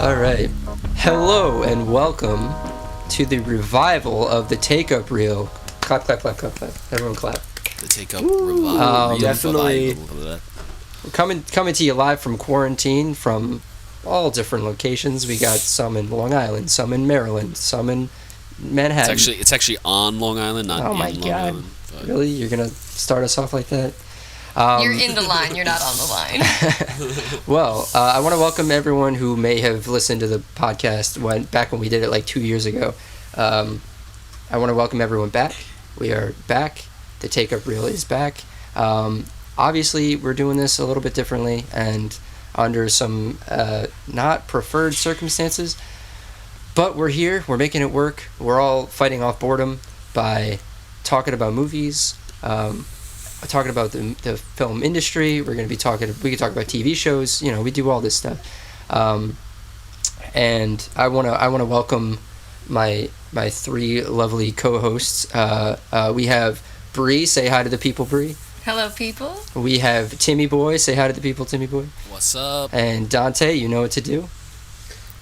All right. Hello and welcome to the revival of the Take-Up-Reel. Clap, clap, clap, clap, clap. Everyone clap. The Take-Up revival. Definitely. We're coming to you live from quarantine from all different locations. We got some in Long Island, some in Maryland, some in Manhattan. It's actually on Long Island, not oh my in God. Long Island. But... Really? You're going to start us off like that? You're in the line, you're not on the line. Well, I want to welcome everyone who may have listened to the podcast back when we did it like 2 years ago. I want to welcome everyone back. We are back. The Take-Up-Reel is back. Obviously, we're doing this a little bit differently and under some not preferred circumstances. But we're here. We're making it work. We're all fighting off boredom by talking about movies, talking about the film industry. We're going to be talking. We can talk about TV shows. We do all this stuff. And I want to welcome my three lovely co-hosts. We have Bree. Say hi to the people, Bree. Hello, people. We have Timmy Boy. Say hi to the people, Timmy Boy. What's up? And Dante, you know what to do.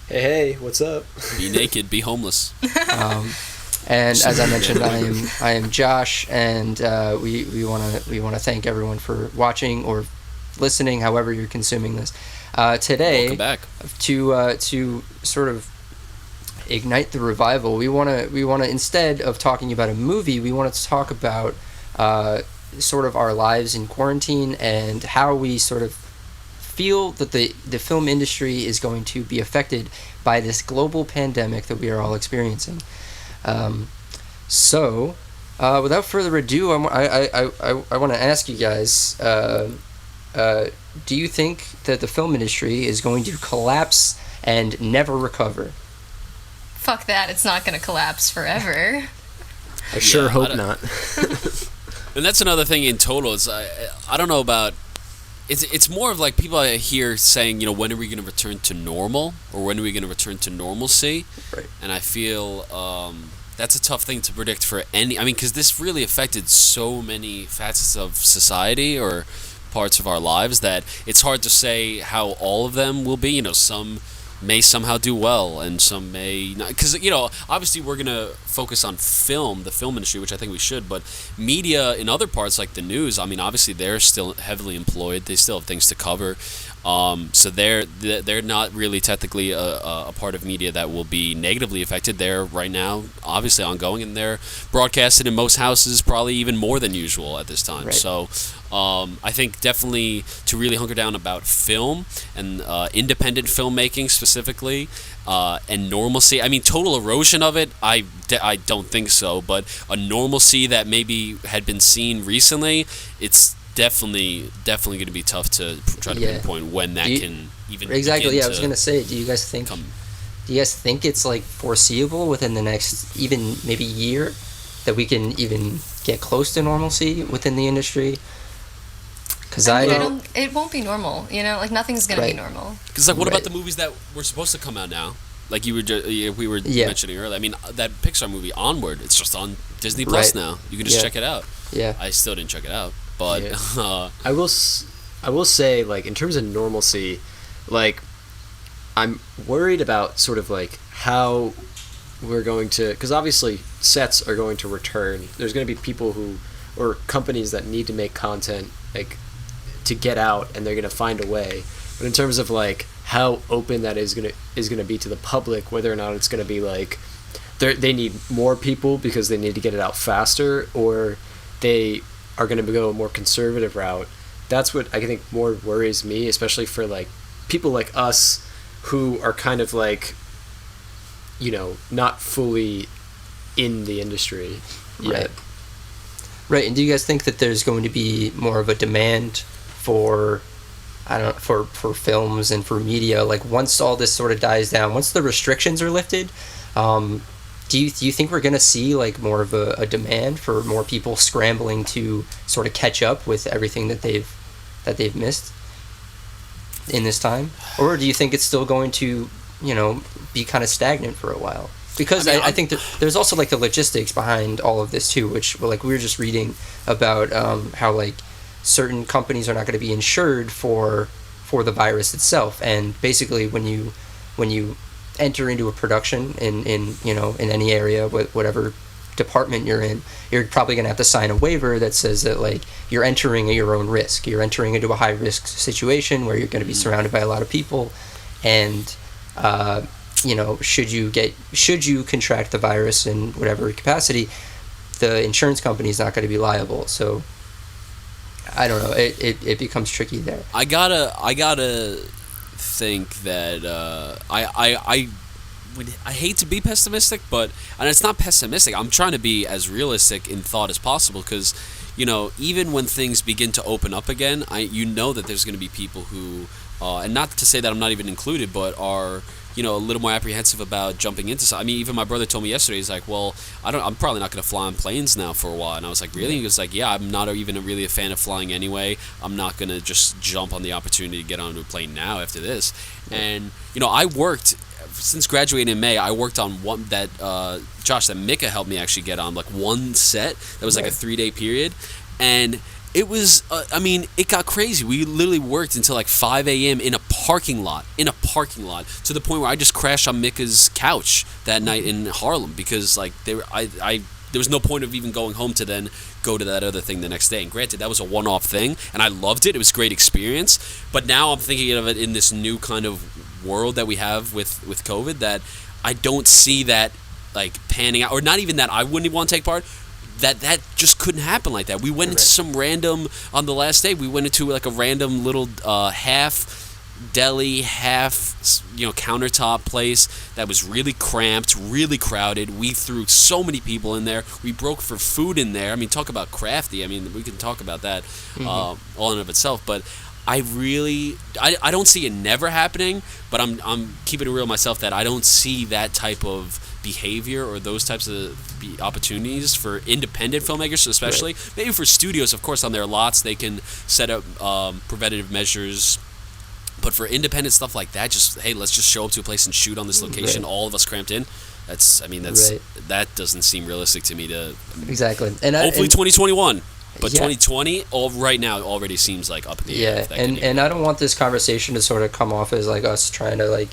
Hey, what's up? Be naked, be homeless. And as I mentioned, I am Josh, and we want to thank everyone for watching or listening, however you're consuming this. Today, welcome back. To sort of ignite the revival, we want to instead of talking about a movie, we want to talk about sort of our lives in quarantine and how we sort of feel that the film industry is going to be affected by this global pandemic that we are all experiencing. So, without further ado, I want to ask you guys, do you think that the film industry is going to collapse and never recover? Fuck that, it's not gonna collapse forever. I sure hope not. And that's another thing in total. Is I don't know about... It's more of like people I hear saying, when are we going to return to normal? Or when are we going to return to normalcy? Right. And I feel that's a tough thing to predict for any... I mean, because this really affected so many facets of society or parts of our lives that it's hard to say how all of them will be. Some may somehow do well and some may not. Because, obviously we're going to focus on the film industry, which I think we should, but media in other parts like the news, I mean, obviously they're still heavily employed. They still have things to cover. So they're not really technically a part of media that will be negatively affected. They're right now obviously ongoing, and they're broadcasted in most houses probably even more than usual at this time. Right. So I think definitely to really hunker down about film and independent filmmaking specifically and normalcy. I mean, total erosion of it, I don't think so, but a normalcy that maybe had been seen recently, it's definitely going to be tough to try to pinpoint when that can even exactly. Begin I was going to say, do you guys think it's like foreseeable within the next even maybe year that we can even get close to normalcy within the industry? Because it won't be normal. Like nothing's going to be normal. Because what about the movies that were supposed to come out now? Like we were mentioning earlier. I mean, that Pixar movie Onward, it's just on Disney Plus now. You can just check it out. Yeah. I still didn't check it out. But I will say, like, in terms of normalcy, like, I'm worried about sort of like how we're going to, because obviously sets are going to return. There's going to be people or companies that need to make content like to get out, and they're going to find a way. But in terms of like how open that is going to be to the public, whether or not it's going to be like they need more people because they need to get it out faster, or they are going to go a more conservative route. That's what I think more worries me, especially for like people like us who are kind of like, not fully in the industry yet. Right. And do you guys think that there's going to be more of a demand for films and for media, like once all this sort of dies down, once the restrictions are lifted? Do you think we're going to see like more of a demand for more people scrambling to sort of catch up with everything that they've missed in this time? Or do you think it's still going to, be kind of stagnant for a while? Because I think there's also like the logistics behind all of this too, which like we were just reading about how like certain companies are not going to be insured for the virus itself, and basically when when you enter into a production in in any area, whatever department you're in, you're probably going to have to sign a waiver that says that like you're entering at your own risk. You're entering into a high risk situation where you're going to be surrounded by a lot of people, and should you contract the virus in whatever capacity, the insurance company is not going to be liable. So I don't know. It becomes tricky there. I gotta think that I hate to be pessimistic, and it's not pessimistic. I'm trying to be as realistic in thought as possible, because even when things begin to open up again, that there's going to be people who, and not to say that I'm not even included, but are a little more apprehensive about jumping into something. I mean, even my brother told me yesterday, he's like, well, I'm probably not going to fly on planes now for a while. And I was like, really? He was like, yeah, I'm not even really a fan of flying anyway. I'm not going to just jump on the opportunity to get onto a plane now after this. And, I worked, since graduating in May, I worked on one that, Josh, that Mika helped me actually get on, like one set that was like a 3-day period. And it was, it got crazy. We literally worked until like 5 a.m. in a parking lot, to the point where I just crashed on Mika's couch that night in Harlem, because like there was no point of even going home to then go to that other thing the next day. And granted, that was a one-off thing, and I loved it. It was a great experience. But now I'm thinking of it in this new kind of world that we have with COVID, that I don't see that like panning out, or not even that I wouldn't want to take part. That just couldn't happen like that. We went into some random, on the last day, we went into like a random little half deli, half countertop place that was really cramped, really crowded. We threw so many people in there. We broke for food in there. I mean, talk about crafty. I mean, we can talk about that all in and of itself. But I don't see it never happening, but I'm keeping it real myself that I don't see that type of behavior or those types of opportunities for independent filmmakers, especially. Maybe for studios, of course, on their lots they can set up preventative measures, but for independent stuff like that, just hey, let's just show up to a place and shoot on this location, all of us cramped in. That doesn't seem realistic to me. Exactly, and hopefully 2021. But 2020, right now, already seems like up in the air. Yeah, and I don't want this conversation to sort of come off as like us trying to like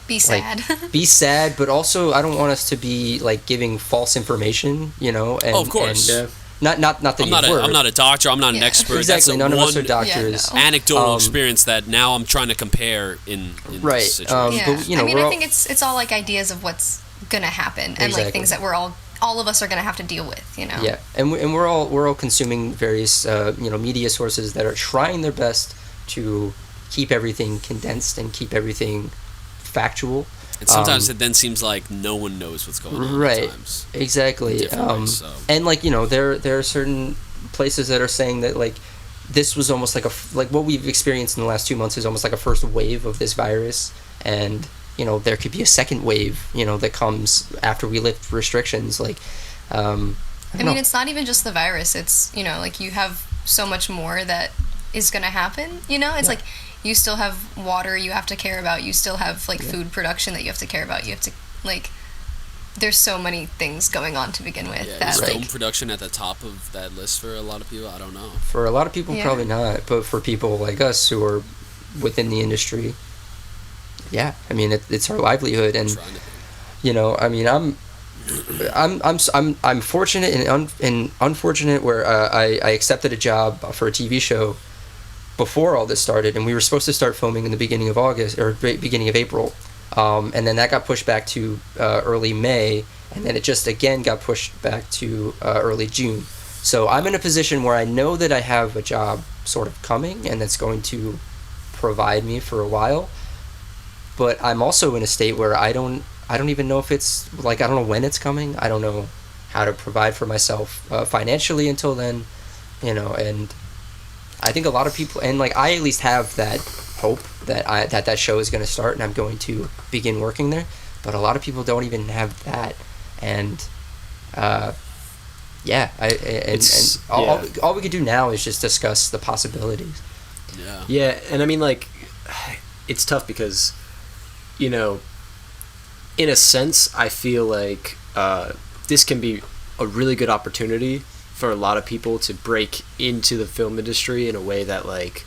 be sad. Be sad, but also I don't want us to be like giving false information, And, of course. And, not that I'm not a doctor. I'm not an expert. Exactly. None of us are doctors. Anecdotal experience that now I'm trying to compare in this situation. But, I think it's all like ideas of what's gonna happen, and like things that we're all of us are gonna have to deal with. Yeah, and we're all consuming various media sources that are trying their best to keep everything condensed and keep everything factual. And sometimes it then seems like no one knows what's going on. Right. At times. Exactly. And like there are certain places that are saying that like this was almost like what we've experienced in the last 2 months is almost like a first wave of this virus, and there could be a second wave that comes after we lift restrictions. Like I mean, it's not even just the virus. It's like you have so much more that is going to happen. It's like you still have water you have to care about. You still have like food production that you have to care about. You have to like. There's so many things going on to begin with. Yeah, is film production at the top of that list for a lot of people? I don't know. For a lot of people, probably not. But for people like us who are within the industry, yeah, I mean it's our livelihood, and I mean I'm fortunate and unfortunate where I accepted a job for a TV show before all this started, and we were supposed to start filming in the beginning of August or beginning of April, and then that got pushed back to early May, and then it just again got pushed back to early June. So I'm in a position where I know that I have a job sort of coming, and that's going to provide me for a while, but I'm also in a state where I don't even know if it's like I don't know when it's coming. I don't know how to provide for myself financially until then, and I think a lot of people, and like I at least have that hope that that show is going to start and I'm going to begin working there, but a lot of people don't even have that, and all we could do now is just discuss the possibilities. Yeah, and I mean like it's tough because in a sense I feel like this can be a really good opportunity for a lot of people to break into the film industry in a way that like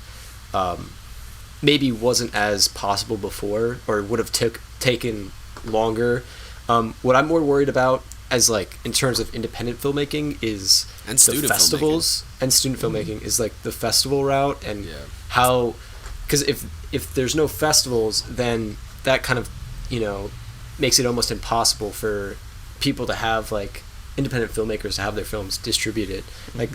maybe wasn't as possible before, or would have taken longer. What I'm more worried about, as like in terms of independent filmmaking, is And the student festivals and student filmmaking is like the festival route, and how, because if there's no festivals, then that kind of, you know, makes it almost impossible for people to have, like, independent filmmakers to have their films distributed. Like,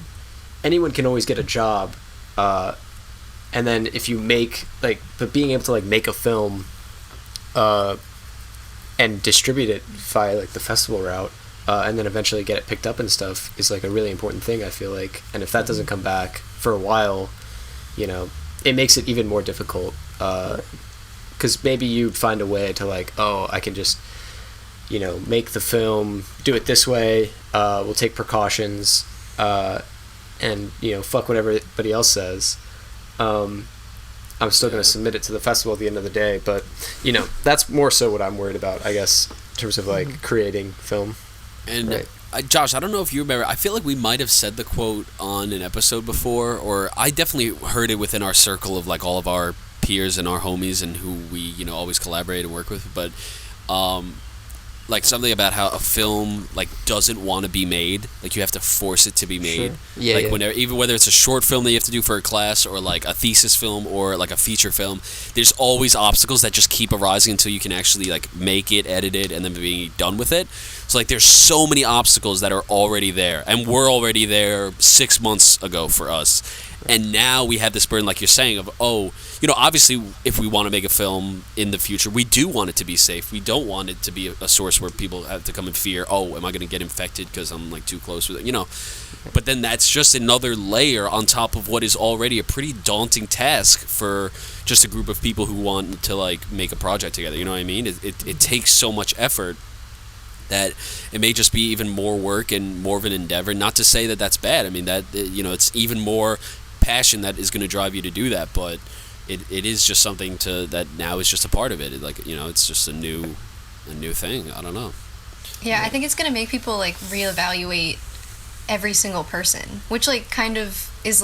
anyone can always get a job, and then if you make, like, but being able to, like, make a film and distribute it via, like, the festival route, and then eventually get it picked up and stuff is, like, a really important thing, I feel like. And if that doesn't come back for a while, you know, it makes it even more difficult, because maybe you'd find a way to, like, oh, I can just, you know, make the film, do it this way, we'll take precautions, and, you know, fuck whatever everybody else says. I'm still going to submit it to the festival at the end of the day, but, you know, that's more so what I'm worried about, I guess, in terms of, like, creating film. And right. Josh, I don't know if you remember, I feel like we might have said the quote on an episode before, or I definitely heard it within our circle of, like, all of our peers and our homies and who we, you know, always collaborate and work with, but like something about how a film, like, doesn't want to be made, like, you have to force it to be made. Sure. Yeah, like, yeah. even whether it's a short film that you have to do for a class, or like a thesis film, or like a feature film, there's always obstacles that just keep arising until you can actually, like, make it, edit it, and then be done with it. So, like, there's so many obstacles that are already there, and were already there 6 months ago for us. And now we have this burden, like you're saying, of, oh, you know, obviously, if we want to make a film in the future, we do want it to be safe. We don't want it to be a source where people have to come in fear, oh, am I going to get infected because I'm, like, too close with it, you know. But then that's just another layer on top of what is already a pretty daunting task for just a group of people who want to, like, make a project together, you know what I mean? It takes so much effort that it may just be even more work and more of an endeavor. Not to say that that's bad. I mean, that, you know, it's even more passion that is going to drive you to do that, but it is just something that now is just a part of it. Like, you know, it's just a new thing. I don't know. Yeah, I think it's going to make people, like, reevaluate every single person, which, like, kind of is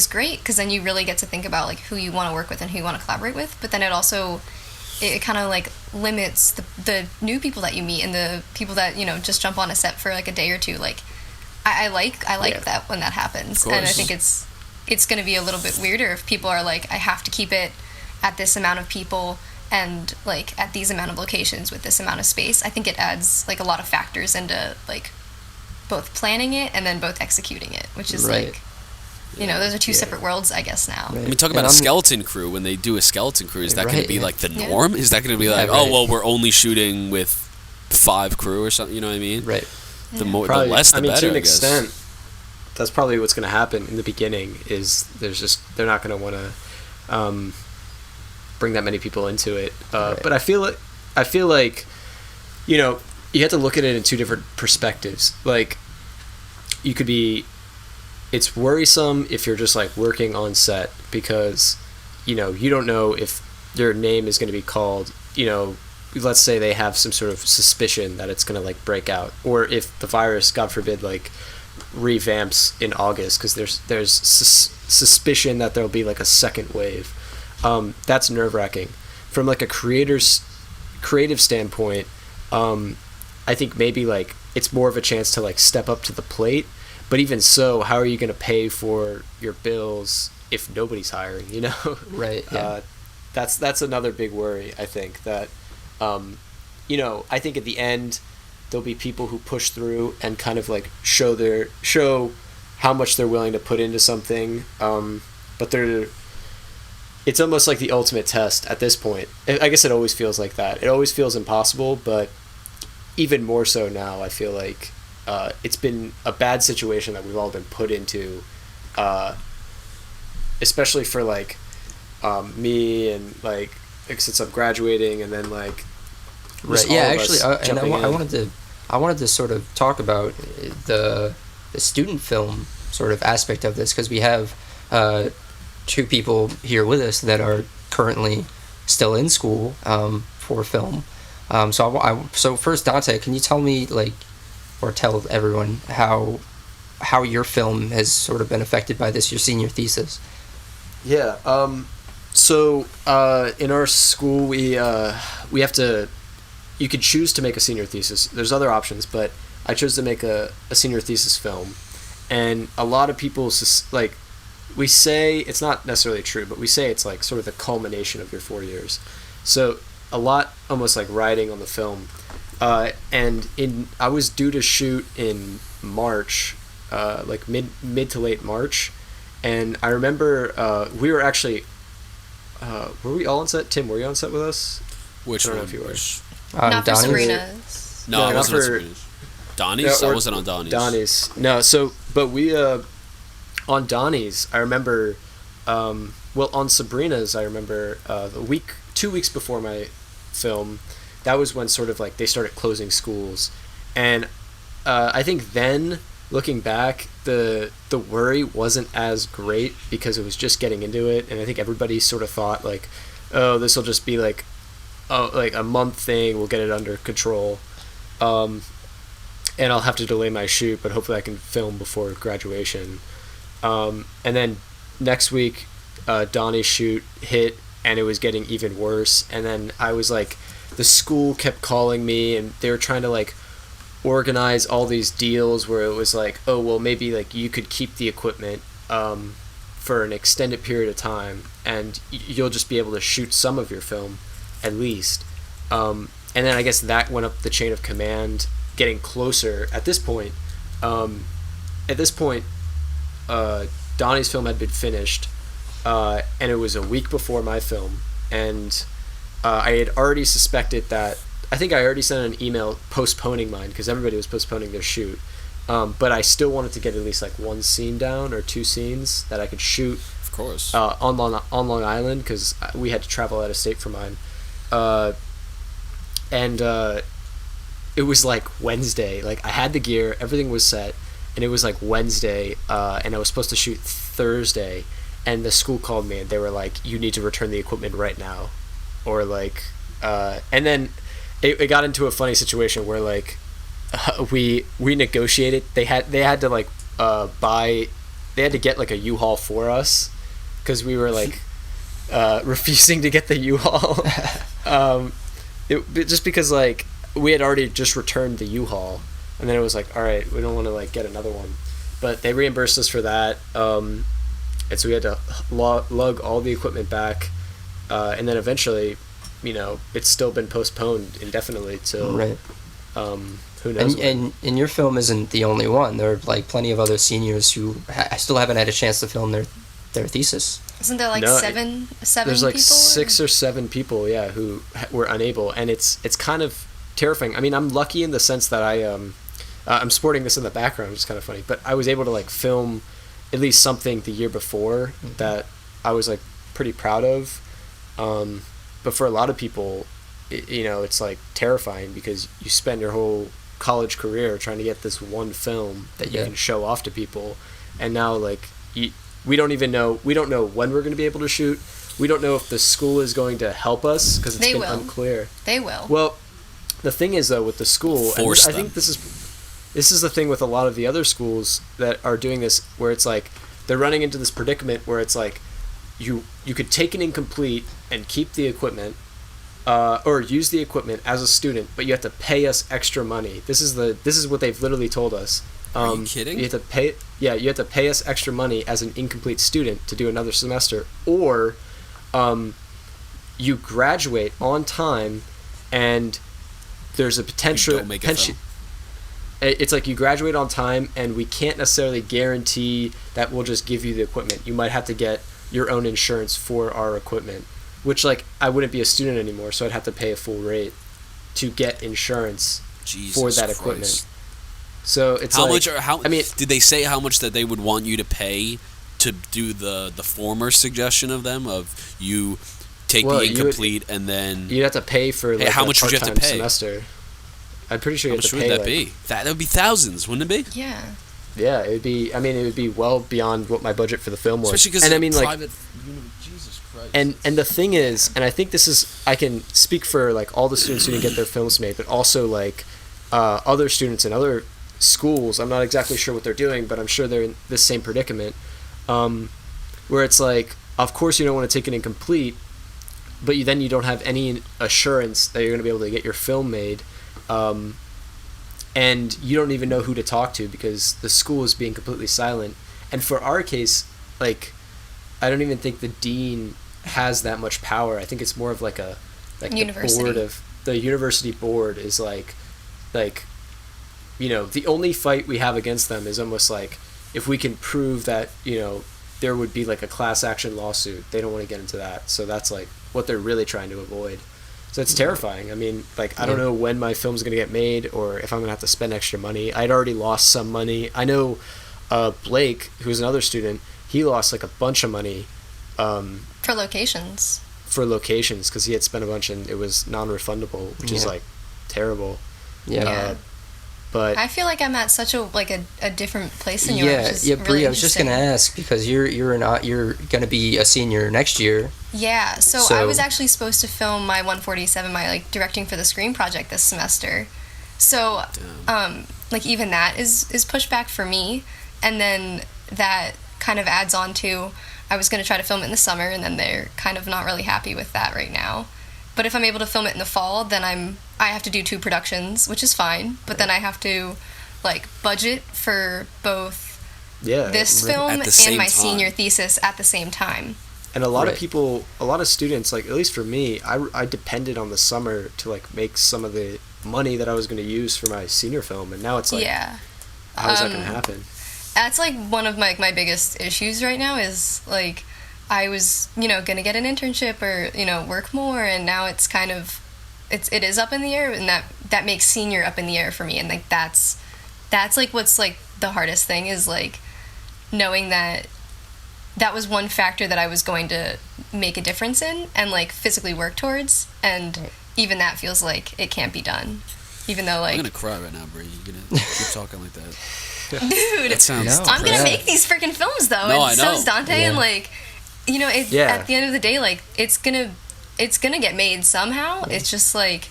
great, because then you really get to think about, like, who you want to work with and who you want to collaborate with. But then it kind of, like, limits the new people that you meet and the people that, you know, just jump on a set for, like, a day or two. Like, I like that when that happens, and I think it's going to be a little bit weirder if people are like, I have to keep it at this amount of people and, like, at these amount of locations with this amount of space. I think it adds, like, a lot of factors into, like, both planning it and then both executing it, which is like, you know, those are two separate worlds, I guess, now. Right. I mean, talk about a skeleton crew. When they do a skeleton crew, is that going to be like the norm? Is that going to be like, oh, well, we're only shooting with 5 crew or something? You know what I mean? Right. The less, the better. To an extent, that's probably what's going to happen in the beginning. Is they're not going to want to bring that many people into it. But I feel like, you know, you have to look at it in two different perspectives. Like, you could be, it's worrisome if you're just, like, working on set because, you know, you don't know if your name is going to be called, you know, let's say they have some sort of suspicion that it's going to, like, break out, or if the virus, God forbid, like, revamps in August because there's suspicion that there'll be, like, a second wave. That's nerve-wracking. From, like, a creative standpoint, I think maybe, like, it's more of a chance to, like, step up to the plate. But even so, how are you going to pay for your bills if nobody's hiring, you know? Right, yeah. That's another big worry, I think, that, you know, I think at the end, there'll be people who push through and kind of, like, show how much they're willing to put into something, but it's almost like the ultimate test at this point. I guess it always feels like that. It always feels impossible, but even more so now, I feel like it's been a bad situation that we've all been put into, especially for, like, me and, like, since I'm graduating, and then, like, right. Yeah, actually, and I wanted to sort of talk about the student film sort of aspect of this, because we have 2 people here with us that are currently still in school for film. So first, Dante, can you tell me, like, or tell everyone how your film has sort of been affected by this, your senior thesis? Yeah. So in our school, we have to. You could choose to make a senior thesis. There's other options, but I chose to make a senior thesis film, and a lot of people like. We say it's not necessarily true, but we say it's like sort of the culmination of your 4 years. So a lot, almost like riding on the film. And I was due to shoot in March, like mid to late March, and I remember we were actually. Were we all on set? Tim, were you on set with us? Which I don't know one? if you were. Not for Donnie's? Sabrina's. No, I not wasn't on for- Sabrina's. Donnie's? No, I or wasn't on Donnie's. Donnie's. No, so but we on Donnie's, I remember. Well, on Sabrina's, I remember 2 weeks before my film, that was when sort of like they started closing schools, and I think then looking back, the worry wasn't as great because it was just getting into it, and I think everybody sort of thought like, oh, this will just be like a month thing, we'll get it under control, and I'll have to delay my shoot, but hopefully I can film before graduation. And then next week, Donnie's shoot hit, and it was getting even worse. And then I was like, the school kept calling me, and they were trying to like organize all these deals where it was like, oh well, maybe like you could keep the equipment for an extended period of time, and you'll just be able to shoot some of your film, at least. And then I guess that went up the chain of command, getting closer. At this point, Donnie's film had been finished, and it was a week before my film, and I had already suspected that. I think I already sent an email postponing mine because everybody was postponing their shoot, but I still wanted to get at least like one scene down or two scenes that I could shoot. Of course. On Long Island because we had to travel out of state for mine, and it was like Wednesday. Like I had the gear, everything was set, and it was like Wednesday, and I was supposed to shoot Thursday, and the school called me and they were like, "You need to return the equipment right now," or like, and then it got into a funny situation where like we negotiated. They had to like they had to get like a U-Haul for us because we were like refusing to get the U-Haul. Just because like we had already just returned the U-Haul, and then it was like, all right, we don't want to like get another one, but they reimbursed us for that, and so we had to lug all the equipment back, and then eventually, it's still been postponed indefinitely till Right. Who knows? And your film isn't the only one. There are like plenty of other seniors who still haven't had a chance to film their thesis. Isn't there like No, seven There's like people? 6 or 7 people, yeah, who were unable, and it's kind of terrifying. I mean, I'm lucky in the sense that I'm sporting this in the background, which is kind of funny, but I was able to like film at least something the year before that I was like pretty proud of. But for a lot of people, it's like terrifying because you spend your whole college career trying to get this one film that you can show off to people, and now like we don't know when we're going to be able to shoot. We don't know if the school is going to help us because it's been unclear. They will. Well, the thing is though with the school, and I think this is the thing with a lot of the other schools that are doing this, where it's like they're running into this predicament where it's like you could take an incomplete and keep the equipment, or use the equipment as a student, but you have to pay us extra money. This is what they've literally told us. Are you kidding? You have to pay us extra money as an incomplete student to do another semester, or you graduate on time, and there's a potential. Don't make a film. It's like you graduate on time, and we can't necessarily guarantee that we'll just give you the equipment. You might have to get your own insurance for our equipment, which like I wouldn't be a student anymore, so I'd have to pay a full rate to get insurance for that equipment. So it's did they say how much that they would want you to pay to do the former suggestion of them of you take the incomplete and then you'd have to pay for like how much would you have to pay semester? I'm pretty sure how you have much to would pay. That be? That would be thousands, wouldn't it be? Yeah. Yeah, it would be. I mean, it would be well beyond what my budget for the film was. Especially because and I mean, private, like, Jesus Christ. and the thing is, and I think this is, I can speak for like all the students who didn't get their films made, but also like other students in other schools. I'm not exactly sure what they're doing, but I'm sure they're in this same predicament, where it's like of course you don't want to take it incomplete, but then you don't have any assurance that you're going to be able to get your film made, and you don't even know who to talk to because the school is being completely silent. And for our case, like, I don't even think the dean has that much power. I think it's more of like a University. The university board is like you know, the only fight we have against them is almost like if we can prove that, you know, there would be like a class action lawsuit. They don't want to get into that. So that's like what they're really trying to avoid. So it's terrifying. I mean, like, I don't know when my film's going to get made or if I'm going to have to spend extra money. I'd already lost some money. I know Blake, who's another student, he lost like a bunch of money. For locations. Because he had spent a bunch and it was non-refundable, which is like terrible. Yeah. But I feel like I'm at such a different place than you are. Yeah, Bree, I was just gonna ask because you're gonna be a senior next year. Yeah, so I was actually supposed to film my 147, my like directing for the screen project this semester. So like even that is pushed back for me, and then that kind of adds on to I was gonna try to film it in the summer, and then they're kind of not really happy with that right now. But if I'm able to film it in the fall, then I have to do 2 productions, which is fine. But then I have to, like, budget for both this film and my senior thesis at the same time. And a lot of people, a lot of students, like, at least for me, I depended on the summer to, like, make some of the money that I was going to use for my senior film. And now it's like, how is that going to happen? That's, like, one of my biggest issues right now is, like, I was, you know, going to get an internship or, you know, work more, and now it's kind of, it is up in the air, and that makes senior up in the air for me, and, like, that's like, what's, like, the hardest thing is, like, knowing that was one factor that I was going to make a difference in and, like, physically work towards, and even that feels like it can't be done, even though, like... I'm gonna cry right now, Bree. You're gonna keep talking like that. Dude, that sounds I'm gonna make these freaking films, though, no, and so is Dante, and, like... You know, at the end of the day, like, it's gonna get made somehow. It's just like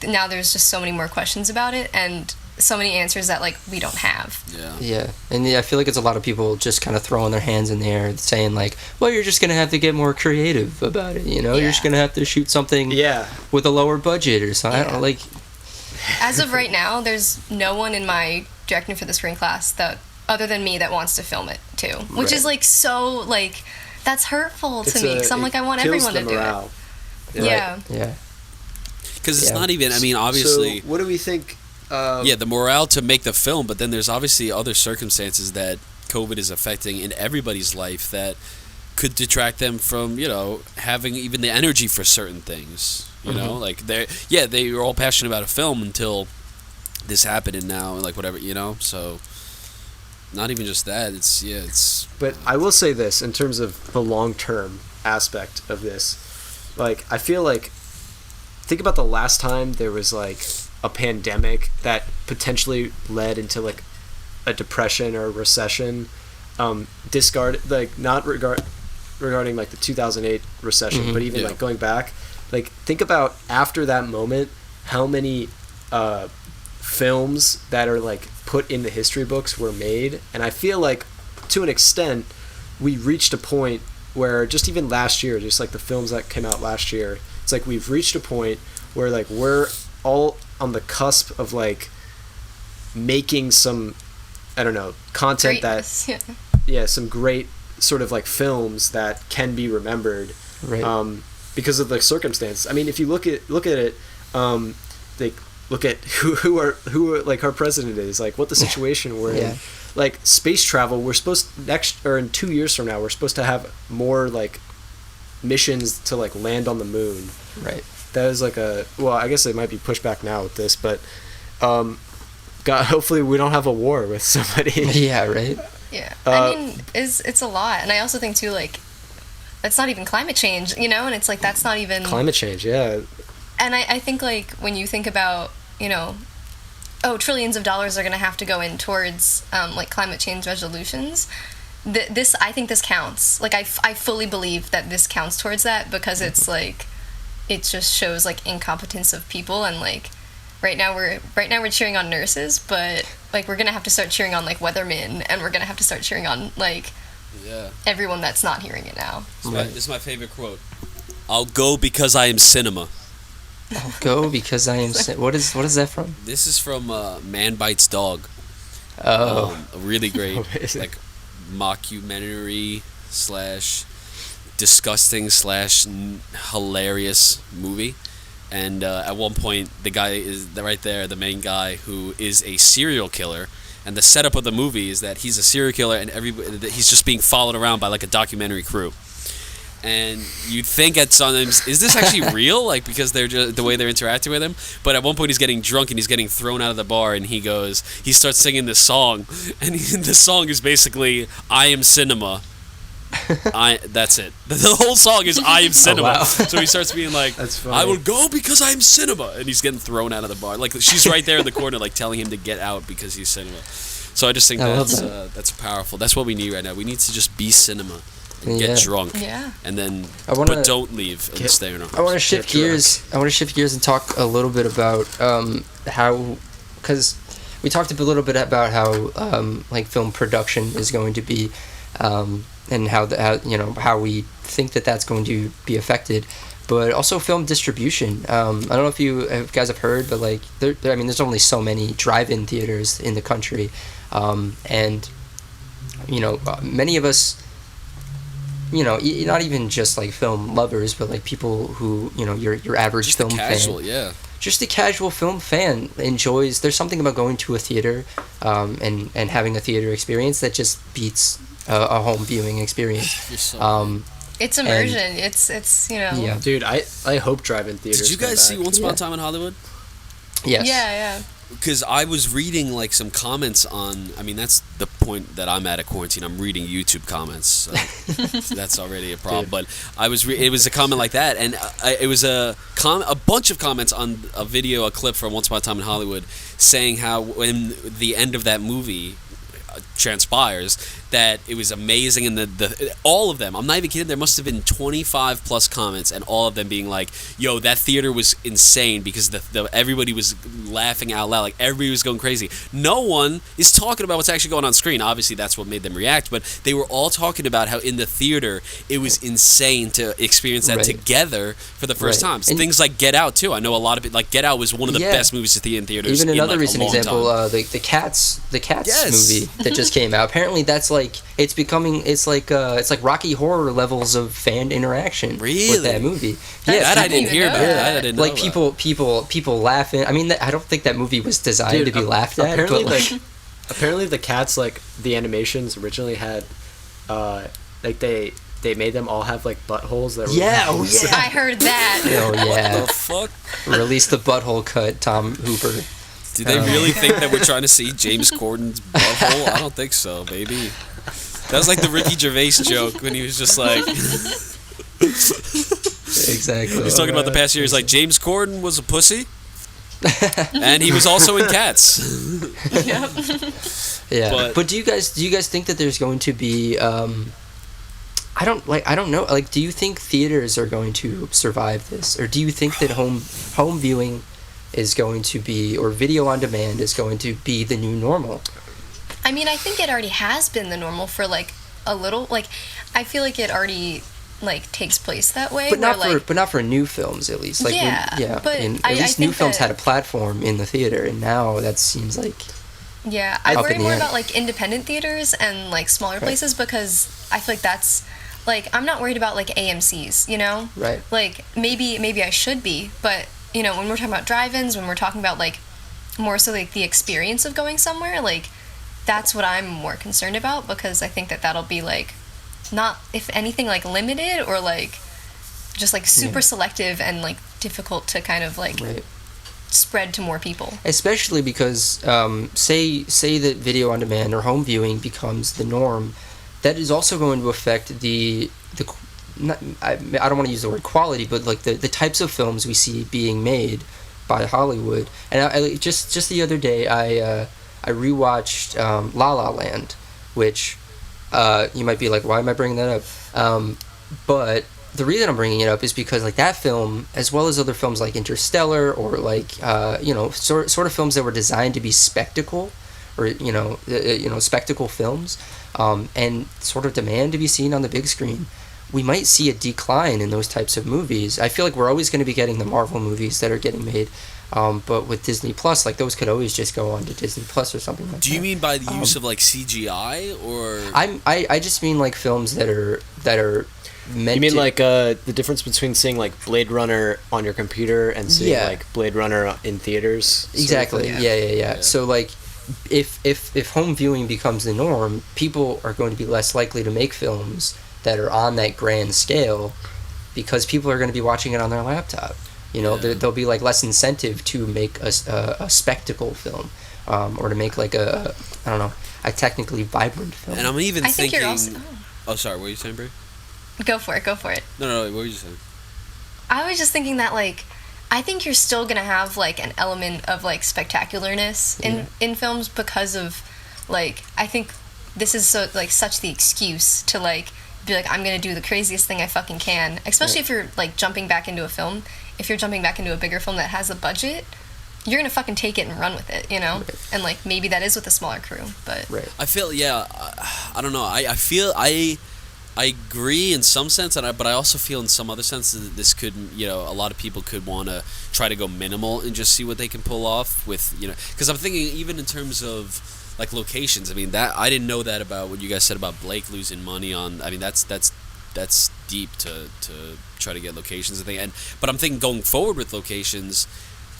now there's just so many more questions about it and so many answers that, like, we don't have. Yeah. And I feel like it's a lot of people just kind of throwing their hands in the air saying, like, well, you're just gonna have to get more creative about it, you know? You're just gonna have to shoot something with a lower budget or something. I don't know, like... As of right now, there's no one in my directing for the screen class that other than me that wants to film it too, which is like so like that's hurtful to me because I'm like I want everyone to do it. Yeah. Because it's not even. I mean, obviously. So what do we think? The morale to make the film, but then there's obviously other circumstances that COVID is affecting in everybody's life that could detract them from, you know, having even the energy for certain things. You know, like they were all passionate about a film until this happened, and now like whatever, you know, so. Not even just that. It's. But I will say this in terms of the long-term aspect of this. Like, I feel like, think about the last time there was like a pandemic that potentially led into like a depression or a recession. Regarding like the 2008 recession, but even like going back, like think about after that moment, how many films that are like put in the history books were made, and I feel like to an extent we reached a point where just even last year, just like the films that came out last year, it's like we've reached a point where like we're all on the cusp of like making some, I don't know, content some great sort of like films that can be remembered, because of the circumstance. I mean, if you look at it, they look at who are like our president is, like what the situation we're in, like space travel. We're supposed in 2 years from now, we're supposed to have more like missions to like land on the moon. Right. That is like I guess it might be pushed back now with this, but God, hopefully we don't have a war with somebody. Yeah. Right. Yeah. I mean, it's a lot, and I also think too, like, that's not even climate change, you know, and it's like that's not even climate change. Yeah. And I think like when you think about, you know, trillions of dollars are going to have to go in towards like climate change resolutions. I think this counts. Like I fully believe that this counts towards that because it's like it just shows like incompetence of people, and like right now we're cheering on nurses, but like we're going to have to start cheering on like weathermen, and we're going to have to start cheering on like Yeah. everyone that's not hearing it now. This is my favorite quote. I'll go because I am cinema. I'll go because I am. What is that from? This is from Man Bites Dog. Oh, A really great Amazing. like mockumentary / disgusting / hilarious movie. And at one point, the guy is right there, the main guy who is a serial killer. And the setup of the movie is that he's a serial killer, and he's just being followed around by like a documentary crew. And you'd think at sometimes, is this actually real? Like, because they're just the way they're interacting with him. But at one point, he's getting drunk and he's getting thrown out of the bar, and he starts singing this song, and the song is basically "I am cinema." That's it. The whole song is "I am cinema." wow. So he starts being like, That's funny. "I will go because I am cinema," and he's getting thrown out of the bar. Like she's right there in the corner, like telling him to get out because he's cinema. So I just think I love that's powerful. That's what we need right now. We need to just be cinema. And Yeah. get drunk, Yeah. and then but don't leave and stay in our house. I want to shift Get drunk. gears. I want to shift gears and talk a little bit about how, because we talked a little bit about how like film production is going to be, and how we think that that's going to be affected, but also film distribution. I don't know if you guys have heard, but like there's only so many drive-in theaters in the country, and many of us. Not even just like film lovers, but like people who your average Just film a casual, fan. yeah. Just a casual film fan enjoys. There's something about going to a theater, and having a theater experience that just beats a home viewing experience. You're so It's immersion. It's Yeah. Dude, I hope drive-in theaters. Did you come guys see back. Once Upon a Yeah. Time in Hollywood? Yes. Yeah. Because I was reading like some comments on. I mean, that's the point that I'm at quarantine. I'm reading YouTube comments. So that's already a problem. Dude. But it was a comment like that, and it was a bunch of comments on a clip from Once Upon a Time in Hollywood, saying how when the end of that movie transpires that it was amazing, and the all of them, I'm not even kidding, there must have been 25 plus comments, and all of them being like, yo, that theater was insane because everybody was laughing out loud, like everybody was going crazy. No one is talking about what's actually going on screen. Obviously that's what made them react, but they were all talking about how in the theater it was insane to experience that Right. together for the first Right. time. And- things like Get Out too. I know a lot of it, like Get Out was one of the Yeah. best movies to see in theaters. Even in another like recent a long example, time. the Cats Yes. movie that just came out. Apparently, that's like it's like Rocky Horror levels of fan interaction Really? with that movie. that I didn't even hear know about. that. I didn't know Like about. people laughing. I mean, I don't think that movie was designed to be laughed at. Apparently, But like, apparently the cats, like the animations originally had, like they made them all have like buttholes that were yeah, oh yeah, I heard that. oh yeah. What the fuck? Release the butthole cut, Tom Hooper. Do they really think that we're trying to see James Corden's butthole? I don't think so, baby. That was like the Ricky Gervais joke when he was just like, Exactly. he was talking about the past year. He's like, James Corden was a pussy, and he was also in Cats. Yeah, But- but do you guys think that there's going to be I don't know, like, do you think theaters are going to survive this, or do you think that home viewing is going to be, or video on demand is going to be the new normal? I mean, I think it already has been the normal for like a little. Like, I feel like it already like takes place that way. But not where, for not for new films, at least. Like Yeah, but at I least new think films that- had a platform in the theater, and now that seems like Yeah, I Up worry in the more air. about like independent theaters and like smaller Right. places, because I feel like that's like, I'm not worried about like AMC's, you know? right. Like maybe I should be, but you know, when we're talking about drive-ins, when we're talking about like more so like the experience of going somewhere, like that's what I'm more concerned about, because I think that that'll be like not, if anything, like limited or like just like super selective and like difficult to kind of like Right. spread to more people. Especially because say that video on demand or home viewing becomes the norm, that is also going to affect the not, I don't want to use the word quality, but like the types of films we see being made by Hollywood. And I just the other day I rewatched La La Land, which you might be like, why am I bringing that up? But the reason I'm bringing it up is because like that film, as well as other films like Interstellar or like sort of films that were designed to be spectacle, or spectacle films, and sort of demand to be seen on the big screen, we might see a decline in those types of movies. I feel like we're always going to be getting the Marvel movies that are getting made, but with Disney Plus, like those could always just go on to Disney Plus or something like that. Do you mean by the use of like CGI or? I just mean like films that are meant. You mean like the difference between seeing like Blade Runner on your computer and seeing like Blade Runner in theaters? Exactly. Yeah. So like, if home viewing becomes the norm, people are going to be less likely to make films that are on that grand scale, because people are going to be watching it on their laptop. There'll be like less incentive to make a spectacle film, or to make like a technically vibrant film. And I'm even I think thinking. you're also. Oh, sorry. What were you saying, Brie? Go for it. No. What were you saying? I was just thinking that like, I think you're still gonna have like an element of like spectacularness in films, because of like, I think this is so like such the excuse to like be like, I'm gonna do the craziest thing I fucking can, especially if you're like jumping back into a film. If you're jumping back into a bigger film that has a budget, you're gonna fucking take it and run with it, and like maybe that is with a smaller crew, but I feel I don't know. I feel I agree in some sense, but I also feel in some other sense that this could, a lot of people could want to try to go minimal and just see what they can pull off with, because I'm thinking even in terms of like locations. I mean, that I didn't know that about what you guys said about Blake losing money on. I mean, that's deep to try to get locations and things. But I'm thinking going forward with locations,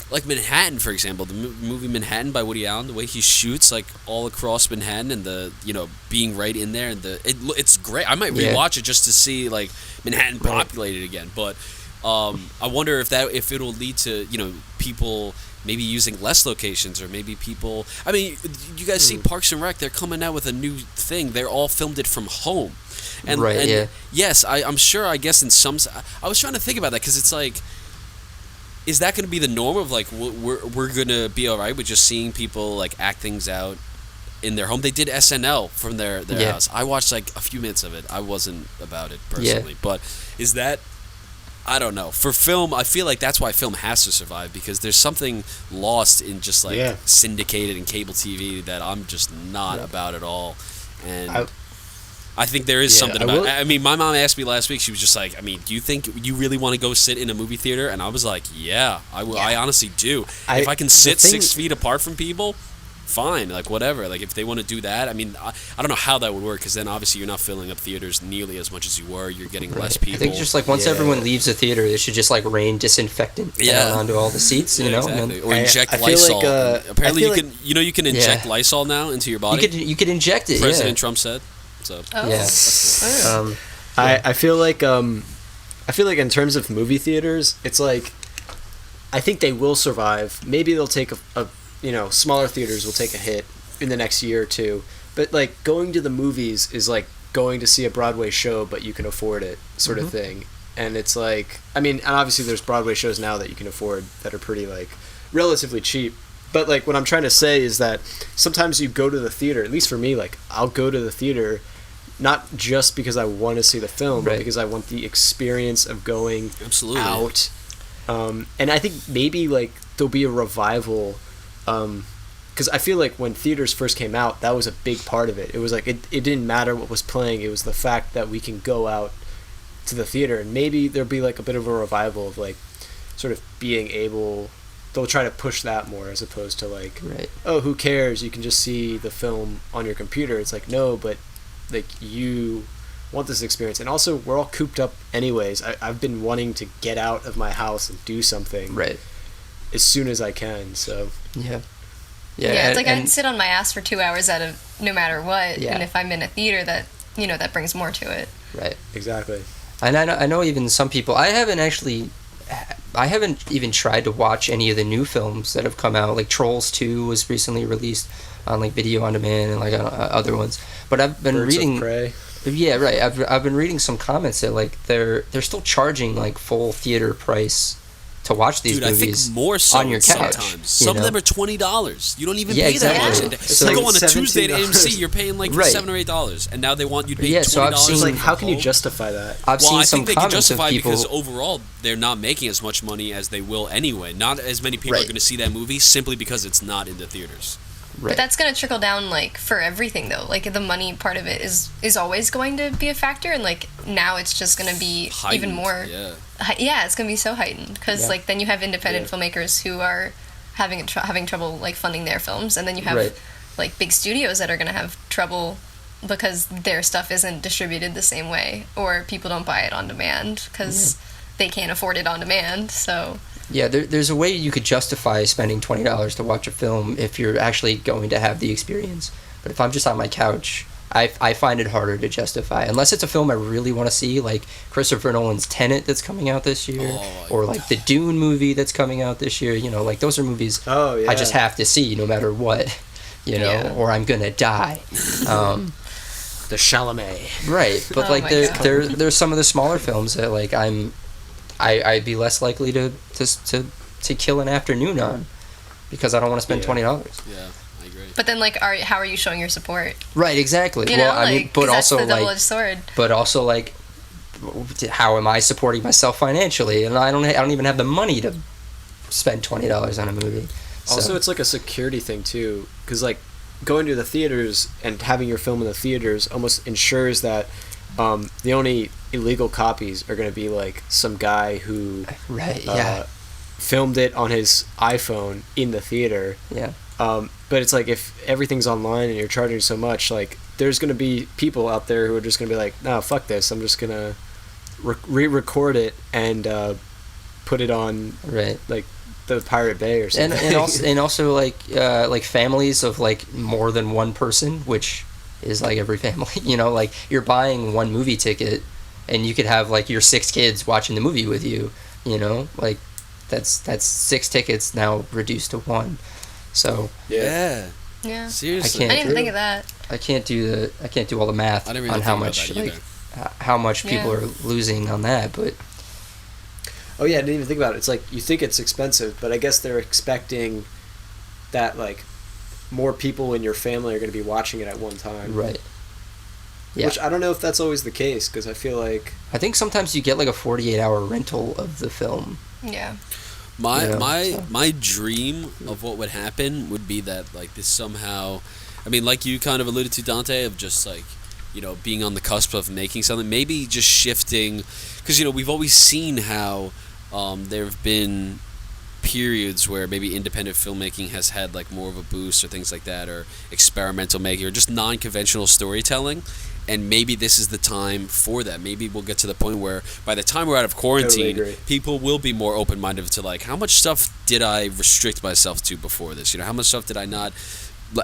like Manhattan, for example, the movie Manhattan by Woody Allen, the way he shoots like all across Manhattan, and the being right in there, and it's great. I might rewatch it just to see like Manhattan populated again. But I wonder if it'll lead to people maybe using less locations, or maybe people. I mean, you guys see Parks and Rec? They're coming out with a new thing. They're all filmed it from home. And yes, I'm sure. I guess in some. I was trying to think about that, because it's like, is that going to be the norm of like we're going to be all right with just seeing people like act things out in their home? They did SNL from their house. I watched like a few minutes of it. I wasn't about it personally, but is that? I don't know. For film, I feel like that's why film has to survive, because there's something lost in just like syndicated and cable TV that I'm just not about at all. And I think there is something about it. I mean, my mom asked me last week, she was just like, I mean, do you think you really want to go sit in a movie theater? And I was like, I will. I honestly do. If I can sit 6 feet apart from people, fine, like whatever. Like if they want to do that, I mean, I don't know how that would work, because then obviously you're not filling up theaters nearly as much as you were. You're getting less people. I think just like once everyone leaves the theater, they should just like rain disinfectant down onto all the seats, exactly. Or inject Lysol. Like, apparently you can, you can inject Lysol now into your body. You could inject it. President Trump said. So I feel like in terms of movie theaters, it's like, I think they will survive. Maybe they'll take a smaller theaters will take a hit in the next year or two. But like going to the movies is like going to see a Broadway show, but you can afford it, sort of thing. And it's like, I mean, and obviously there's Broadway shows now that you can afford that are pretty like relatively cheap. But like what I'm trying to say is that sometimes you go to the theater, at least for me, like I'll go to the theater not just because I want to see the film, but because I want the experience of going out. And I think maybe like there'll be a revival, because I feel like when theaters first came out, that was a big part of it. It was like it didn't matter what was playing. It was the fact that we can go out to the theater, and maybe there'll be like a bit of a revival of like sort of being able. They'll try to push that more, as opposed to like, oh, who cares? You can just see the film on your computer. It's like, no, but like you want this experience. And also, we're all cooped up anyways. I've been wanting to get out of my house and do something as soon as I can. So it's like I'd sit on my ass for 2 hours out of no matter what. And if I'm in a theater, that that brings more to it. Right. Exactly. And I know even some people. I haven't even tried to watch any of the new films that have come out. Like Trolls 2 was recently released on like video on demand and like other ones. But I've been reading. Of Prey. Yeah, right. I've been reading some comments that like they're still charging like full theater price to watch these movies. I think more so on your couch. Sometimes. Some of them are $20. You don't even pay that much. So you like go on a Tuesday to $17. AMC, you're paying like $7 or $8, and now they want you to pay $20. So I've seen, like, how can you justify that? I've seen I some think they can comments justify of people because overall they're not making as much money as they will anyway. Not as many people are going to see that movie simply because it's not in the theaters. But that's going to trickle down, like, for everything, though. Like, the money part of it is always going to be a factor, and, like, now it's just going to be heightened, even more... Yeah, it's going to be so heightened, because, like, then you have independent filmmakers who are having trouble, like, funding their films, and then you have, like, big studios that are going to have trouble because their stuff isn't distributed the same way, or people don't buy it on demand, because they can't afford it on demand, so... Yeah, there's a way you could justify spending $20 to watch a film if you're actually going to have the experience. But if I'm just on my couch, I find it harder to justify. Unless it's a film I really want to see, like Christopher Nolan's Tenet that's coming out this year, or like the Dune movie that's coming out this year. You know, like those are movies I just have to see no matter what, you know, or I'm going to die. The Chalamet. Right, but like there's some of the smaller films that like I'd be less likely to kill an afternoon on because I don't want to spend $20. Yeah, I agree. But then, like, how are you showing your support? Right, exactly. You know, well, I mean, but that's also the double-edged sword. But also, like, how am I supporting myself financially? And I don't even have the money to spend $20 on a movie. So. Also, it's like a security thing too, because like going to the theaters and having your film in the theaters almost ensures that the only illegal copies are going to be like some guy who filmed it on his iPhone in the theater. Yeah. But it's like if everything's online and you're charging so much, like there's going to be people out there who are just going to be like, no, fuck this. I'm just going to re-record it and put it on like the Pirate Bay or something. And also like families of like more than one person, which is like every family, you know, like you're buying one movie ticket and you could have like your 6 kids watching the movie with you, you know, like that's 6 tickets now reduced to 1. So yeah. Seriously, I didn't even think of that. I can't do all the math on how much how much people are losing on that, but oh yeah, I didn't even think about it. It's like you think it's expensive, but I guess they're expecting that like more people in your family are going to be watching it at one time. Right. Yeah. Which I don't know if that's always the case, because I feel like... I think sometimes you get like a 48-hour rental of the film. Yeah. My dream of what would happen would be that like this somehow... I mean, like you kind of alluded to, Dante, of just like, you know, being on the cusp of making something. Maybe just shifting... Because, you know, we've always seen how there have been periods where maybe independent filmmaking has had like more of a boost or things like that, or experimental making, or just non-conventional storytelling, and maybe this is the time for that. Maybe we'll get to the point where by the time we're out of quarantine, people will be more open-minded to like, how much stuff did I restrict myself to before this? You know, how much stuff did I not?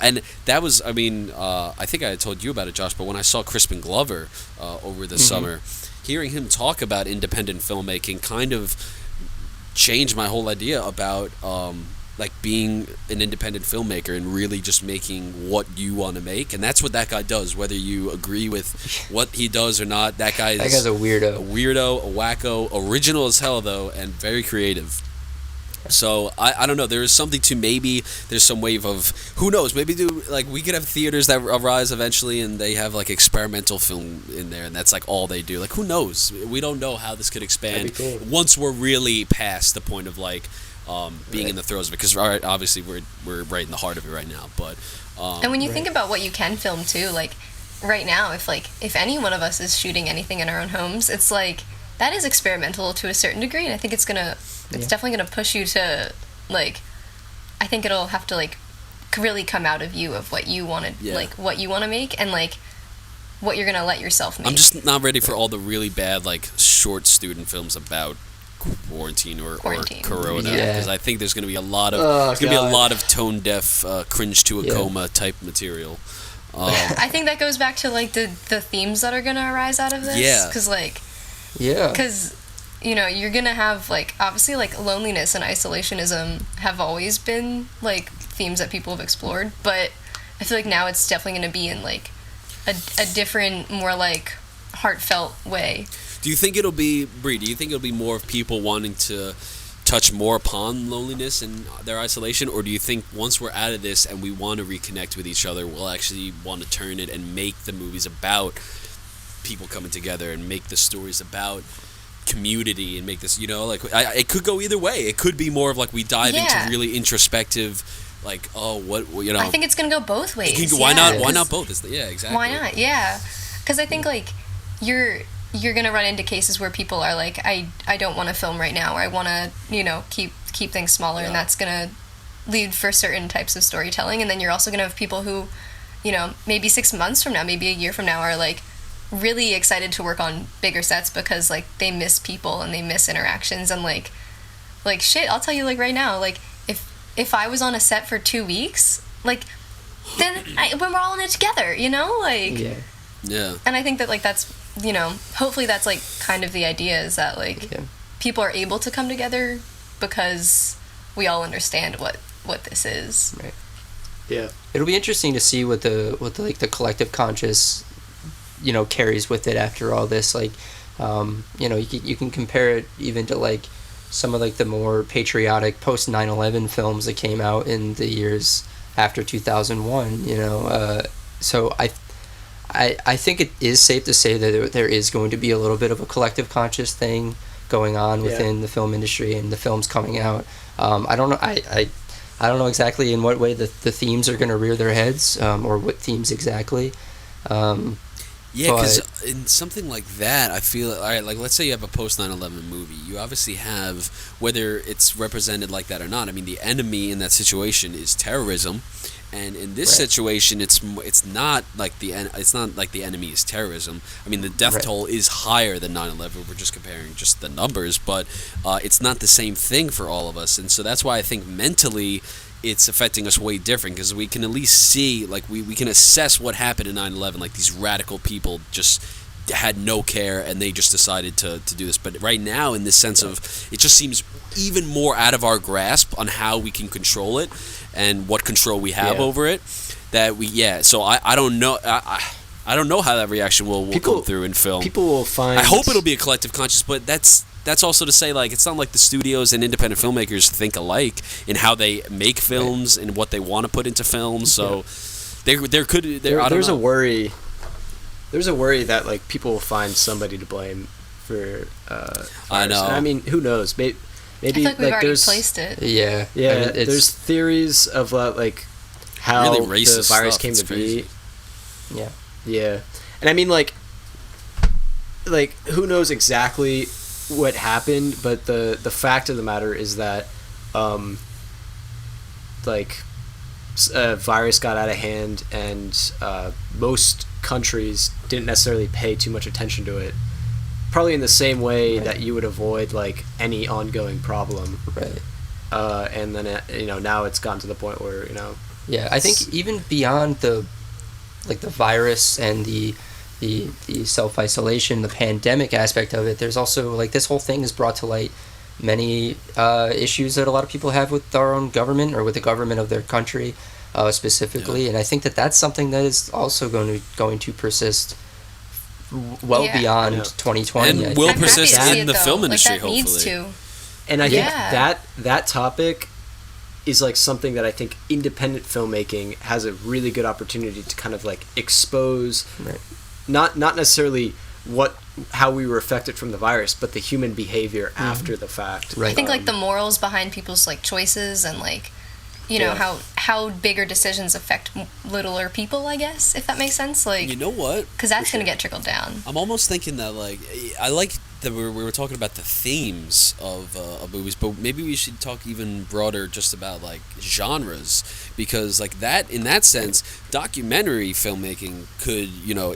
And that was, I mean, I think I had told you about it, Josh, but when I saw Crispin Glover over the summer, hearing him talk about independent filmmaking kind of changed my whole idea about like being an independent filmmaker and really just making what you want to make. And that's what that guy does, whether you agree with what he does or not. That guy's a weirdo. A wacko, original as hell though, and very creative. So I don't know, there is something to, maybe there's some wave of, who knows, maybe we could have theaters that arise eventually and they have like experimental film in there and that's like all they do. Like, who knows? We don't know how this could expand once we're really past the point of like being in the throes of it, because obviously we're right in the heart of it right now. But and when you think about what you can film too, like right now, if any one of us is shooting anything in our own homes, it's like that is experimental to a certain degree, and I think it's definitely gonna push you to like, I think it'll have to like really come out of you of what you want to like what you want to make and like what you're gonna let yourself make. I'm just not ready for all the really bad like short student films about quarantine or corona, because I think there's gonna be a lot of tone deaf cringe to a coma type material. I think that goes back to like the themes that are gonna arise out of this, because you know, you're gonna have like, obviously like loneliness and isolationism have always been like themes that people have explored, but I feel like now it's definitely gonna be in like a different, more like heartfelt way. Do you think it'll be, Bree, do you think it'll be more of people wanting to touch more upon loneliness and their isolation, or do you think once we're out of this and we want to reconnect with each other, we'll actually want to turn it and make the movies about people coming together and make the stories about community and make this, you know, like it could go either way. It could be more of like we dive into really introspective like, oh, what, you know. I think it's gonna go both ways. Why not? Why 'cause- not both? Yeah, exactly. Why not? Yeah, because I think like you're gonna run into cases where people are like, I don't want to film right now, or I want to keep things smaller, and that's gonna lead for certain types of storytelling. And then you're also gonna have people who, maybe 6 months from now, maybe a year from now, are like really excited to work on bigger sets because like they miss people and they miss interactions and like shit. I'll tell you, like right now, like if I was on a set for 2 weeks, like then when we're all in it together, like Yeah. And I think that like that's hopefully that's like kind of the idea, is that like people are able to come together because we all understand what this is. Right. Yeah. It'll be interesting to see what the collective conscious carries with it after all this. Like you can compare it even to like some of like the more patriotic post 9/11 films that came out in the years after 2001. So I think it is safe to say that there is going to be a little bit of a collective conscious thing going on within the film industry and the films coming out. I don't know. I don't know exactly in what way the themes are going to rear their heads, or what themes exactly. Yeah, because in something like that, I feel, all right, like let's say you have a post 9/11 movie. You obviously have, whether it's represented like that or not, I mean, the enemy in that situation is terrorism. And in this situation, it's not like the enemy is terrorism. I mean, the death toll is higher than 9/11. We're just comparing just the numbers, but it's not the same thing for all of us. And so that's why I think mentally it's affecting us way different, because we can at least see, like we can assess what happened in 9/11. Like these radical people just had no care and they just decided to do this. But right now, in this sense of, it just seems even more out of our grasp on how we can control it and what control we have over it, that so I don't know. I don't know how that reaction will come through in film. People will find. I hope it'll be a collective conscious, but that's also to say, like, it's not like the studios and independent filmmakers think alike in how they make films and what they want to put into films. So there's a worry. There's a worry that like people will find somebody to blame for. I know. And, I mean, who knows? Maybe I feel like we've already there's placed it. Yeah. Yeah, I mean, there's theories of like how really the racist virus stuff. came It's to crazy. be. Yeah, and I mean like who knows exactly what happened, but the fact of the matter is that a virus got out of hand, and most countries didn't necessarily pay too much attention to it. Probably in the same way that you would avoid like any ongoing problem. Right. And then now it's gotten to the point where Yeah, I think even beyond the virus and the self-isolation, the pandemic aspect of it, there's also like this whole thing has brought to light many issues that a lot of people have with our own government or with the government of their country specifically, and I think that's something that is also going to persist beyond 2020. and will I'm happy to persist see in it, the though. film Like, industry, that needs hopefully. to. And I think Yeah. that topic is like something that I think independent filmmaking has a really good opportunity to kind of like expose, not necessarily how we were affected from the virus, but the human behavior after the fact. Right. I think like the morals behind people's like choices and like how bigger decisions affect littler people, I guess, if that makes sense. Like, You know what? because that's going to get trickled down. I'm almost thinking that, like, I like that we were talking about the themes of movies, but maybe we should talk even broader just about, like, genres, because, like, that, in that sense, documentary filmmaking could,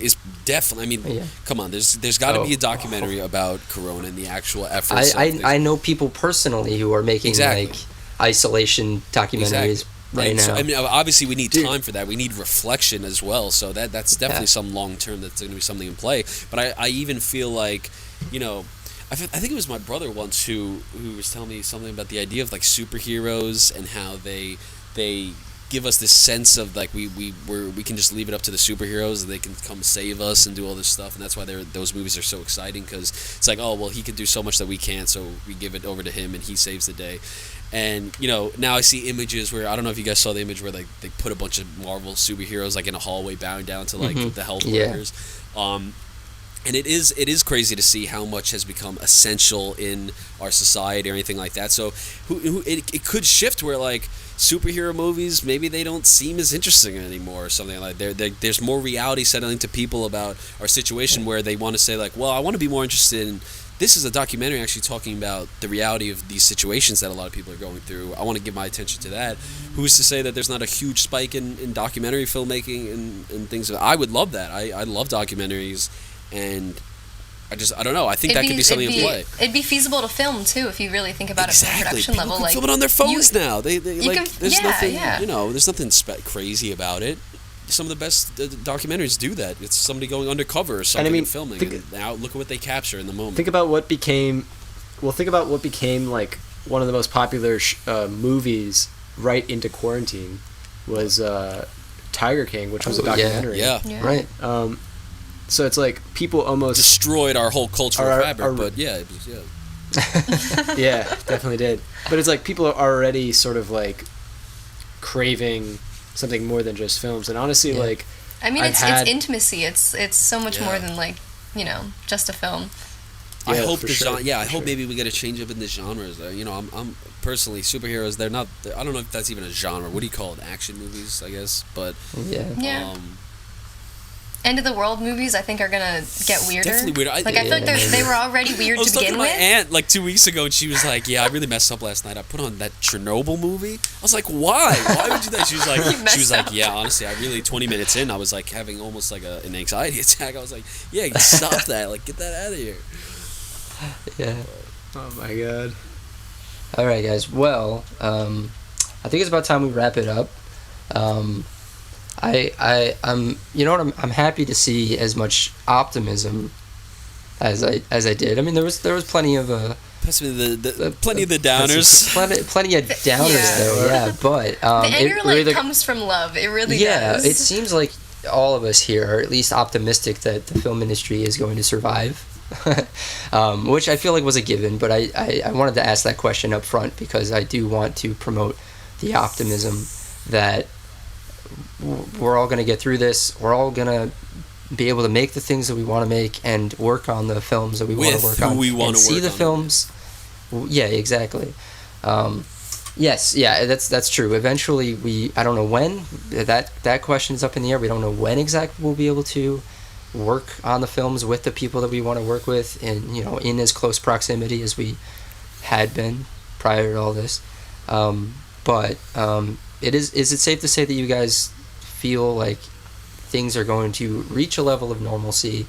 is definitely, I mean, come on, there's got to be a documentary about Corona and the actual efforts. I know people personally who are making like isolation documentaries right now. So, I mean, obviously we need time for that. We need reflection as well. So that's definitely some long term. That's going to be something in play. But I even feel like, I think it was my brother once who was telling me something about the idea of like superheroes and how they give us this sense of like we can just leave it up to the superheroes and they can come save us and do all this stuff, and that's why those movies are so exciting, because it's like, oh well, he can do so much that we can't, so we give it over to him and he saves the day. And now I see images where, I don't know if you guys saw the image where they put a bunch of Marvel superheroes like in a hallway bowing down to like the health workers. And it is crazy to see how much has become essential in our society or anything like that. So it could shift where like superhero movies, maybe they don't seem as interesting anymore or something like that. There's more reality settling to people about our situation where they want to say like, well, I want to be more interested in, this is a documentary actually talking about the reality of these situations that a lot of people are going through. I want to give my attention to that. Who's to say that there's not a huge spike in documentary filmmaking and things? I would love that. I love documentaries. And I don't know. I think that could be something in play. It'd be feasible to film too if you really think about it from a production People level. can like film it on their phones now. They like. There's nothing. Yeah. There's nothing and about it. Some of the best documentaries do that. It's somebody going undercover or something and filming. And now look at what they capture in the moment. Think about what became like one of the most popular movies right into quarantine was Tiger King, which was a documentary. Yeah. Right. So it's like people almost destroyed our whole cultural fabric, but it was, yeah, definitely did. But it's like people are already sort of like craving something more than just films, and honestly, like I mean, it's intimacy. It's so much more than like just a film. I hope I hope maybe we get a change up in the genres. I'm personally superheroes. They're not. I don't know if that's even a genre. What do you call it? Action movies, I guess. But yeah. End of the world movies, I think, are gonna get weirder. Definitely weirder. I feel like they were already weird to begin with. I was talking to my aunt like 2 weeks ago, and she was like, "Yeah, I really messed up last night. I put on that Chernobyl movie." I was like, "Why? Why would you do that?" She was like, "Yeah, honestly, I really 20 minutes in, I was like having almost like an anxiety attack." I was like, "Yeah, stop that! Like, get that out of here." Yeah. Oh my god. All right, guys. Well, I think it's about time we wrap it up. I'm I'm happy to see as much optimism as I did. I mean, there was plenty of plenty of the downers. Plenty of downers though. Yeah, but the anger comes from love. It really does. Yeah, it seems like all of us here are at least optimistic that the film industry is going to survive. Which I feel like was a given, but I wanted to ask that question up front because I do want to promote the optimism that we're all going to get through this. We're all going to be able to make the things that we want to make and work on the films that we want to work on. And see the films. Yeah, exactly. Yes, yeah, that's true. Eventually, I don't know when. That question is up in the air. We don't know when exactly we'll be able to work on the films with the people that we want to work with, and in as close proximity as we had been prior to all this. But is it safe to say that you guys feel like things are going to reach a level of normalcy,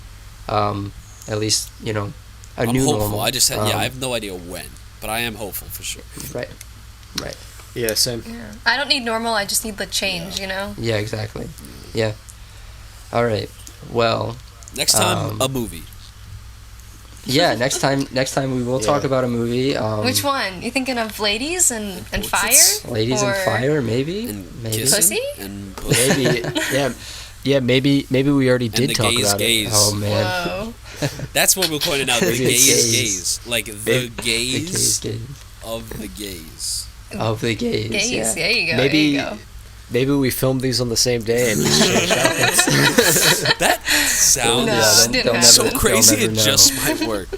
at least a new hopeful. normal? I just I have no idea when, but I am hopeful for sure. Right. Yeah, same. Yeah. I don't need normal. I just need the change. Yeah, exactly. Yeah. All right. Well. Next time, a movie. Yeah, next time we will talk about a movie. Which one? You thinking of Ladies and Fire? Ladies and Fire, maybe. Maybe. Pussy? And maybe. Yeah. Maybe we already did talk about gays. it. Oh man. Whoa. That's what we're pointing out. The gays, like the gays gays. of the gays. Of the gays. Gays. Yeah. There you go. Maybe. There you go. Maybe we filmed these on the same day and just changed outfits. That sounds didn't so happen. crazy. It just might work.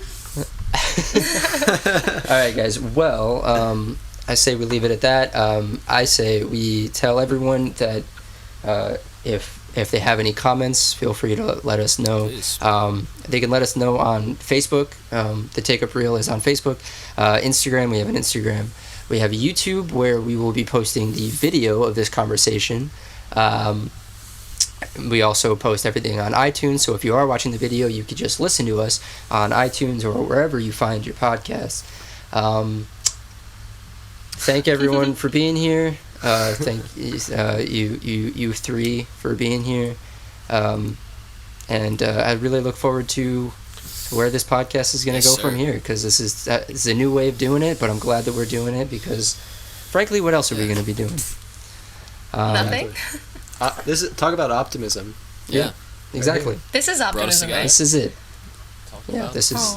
All right, guys. Well, I say we leave it at that. I say we tell everyone that if they have any comments, feel free to let us know. They can let us know on Facebook. The Take Up Reel is on Facebook. Instagram, we have an Instagram. We have YouTube where we will be posting the video of this conversation. We also post everything on iTunes, so if you are watching the video, you could just listen to us on iTunes or wherever you find your podcasts. Thank everyone for being here. Thank you three for being here. And I really look forward to where this podcast is going to go from here, because this is a new way of doing it, but I'm glad that we're doing it because, frankly, what else are we going to be doing? Nothing. Talk about optimism. Yeah, exactly. This is optimism, right? This is it. This is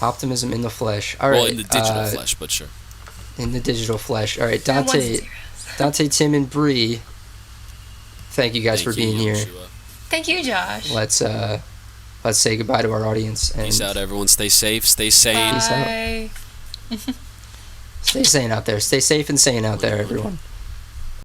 optimism in the flesh. All right. Well, in the digital flesh, but sure. In the digital flesh. All right, Dante, Tim, and Bree. Thank you guys for being here. Thank you, Josh. Let's let's say goodbye to our audience. And Peace out, everyone. Stay safe. Stay sane. Peace out. Bye. Stay sane out there. Stay safe and sane out there, everyone.